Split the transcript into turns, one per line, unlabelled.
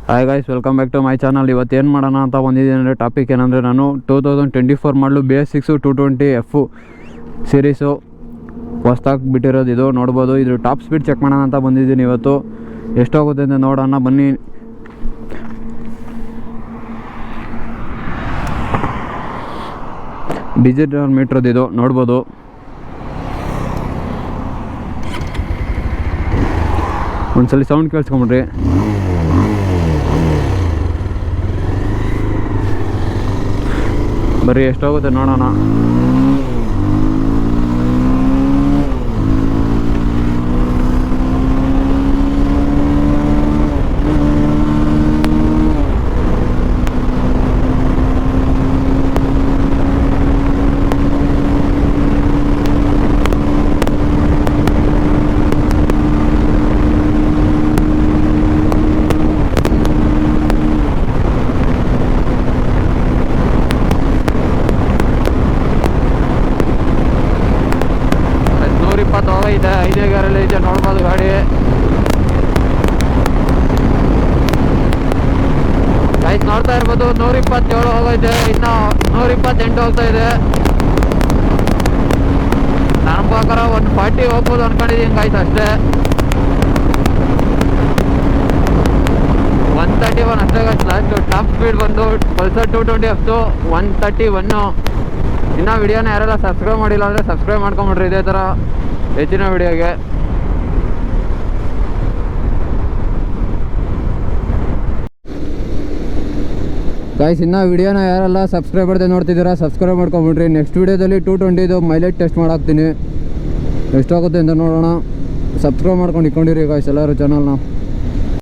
Hi guys, welcome back to my channel. ಇವತ್ತು ಏನು ಮಾಡೋಣ ಅಂತ ಬಂದಿದ್ದೀನಿ ಅಂದರೆ ಟಾಪಿಕ್ ಏನಂದರೆ ನಾನು 2024 ಮಾಡಲು BS6 220F ಸೀರೀಸು ಹೊಸ್ದಾಗಿ ಬಿಟ್ಟಿರೋದು ಇದು ನೋಡ್ಬೋದು. ಇದ್ರ ಟಾಪ್ ಸ್ಪೀಡ್ ಚೆಕ್ ಮಾಡೋಣ ಅಂತ ಬಂದಿದ್ದೀನಿ ಇವತ್ತು. ಎಷ್ಟಾಗುತ್ತೆ ಅಂತ ನೋಡೋಣ ಬನ್ನಿ. ಡಿಜಿಟಲ್ ಮೀಟ್ರದ್ದು ಇದು ನೋಡ್ಬೋದು. ಒಂದ್ಸಲಿ ಸೌಂಡ್ ಕೇಳಿಸ್ಕೊಂಬಿಡ್ರಿ. ಬರೀ ಎಷ್ಟಾಗುತ್ತೆ ನೋಡೋಣ. ಹೋಗೈತೆ 5 ಗೇರಲ್ಲಿ ಐತೆ ನೋಡ್ಬೋದು ಗಾಡಿ. ಗೈಸ್ ನೋಡ್ತಾ ಇರ್ಬೋದು 127 ಹೋಗೈತೆ, ಇನ್ನು 128 ಹೋಗ್ತಾ ಇದೆ. ನನ್ನ ಪ್ರಕಾರ 140 ಹೋಗ್ಬೋದು ಅನ್ಕೊಂಡಿದ್ದೀನಿ ಗೈಸ್ ಅಷ್ಟೇ. 131 ಅಷ್ಟೇ ಗೈಸ್ ಲಾಸ್ಟ್. ಟಾಪ್ ಸ್ಪೀಡ್ ಬಂದು ಪಲ್ಸರ್ 220F 131. ಇನ್ನೂ ವಿಡಿಯೋನ ಯಾರೆಲ್ಲ ಸಬ್ಸ್ಕ್ರೈಬ್ ಮಾಡಿಲ್ಲ ಅಂದರೆ ಸಬ್ಸ್ಕ್ರೈಬ್ ಮಾಡ್ಕೊಂಬಿಡ್ರಿ ಇದೇ ಥರ ಹೆಚ್ಚಿನ ವಿಡಿಯೋಗೆ. ಗೈಸ್ ಇನ್ನೂ ವಿಡಿಯೋನ ಯಾರೆಲ್ಲ ಸಬ್ಸ್ಕ್ರೈಬ್ ಮಾಡ್ದೆ ನೋಡ್ತಿದ್ದೀರಾ ಸಬ್ಸ್ಕ್ರೈಬ್ ಮಾಡ್ಕೊಂಬಿಡ್ರಿ. ನೆಕ್ಸ್ಟ್ ವಿಡಿಯೋದಲ್ಲಿ 220 ಮೈಲೇಜ್ ಟೆಸ್ಟ್ ಮಾಡಾಕ್ತೀನಿ. ಎಷ್ಟಾಗುತ್ತೆ ಅಂತ ನೋಡೋಣ. ಸಬ್ಸ್ಕ್ರೈಬ್ ಮಾಡ್ಕೊಂಡು ಇಟ್ಕೊಂಡಿರಿ ಗೈಸ್ ಎಲ್ಲರೂ ಚಾನಲ್ನ.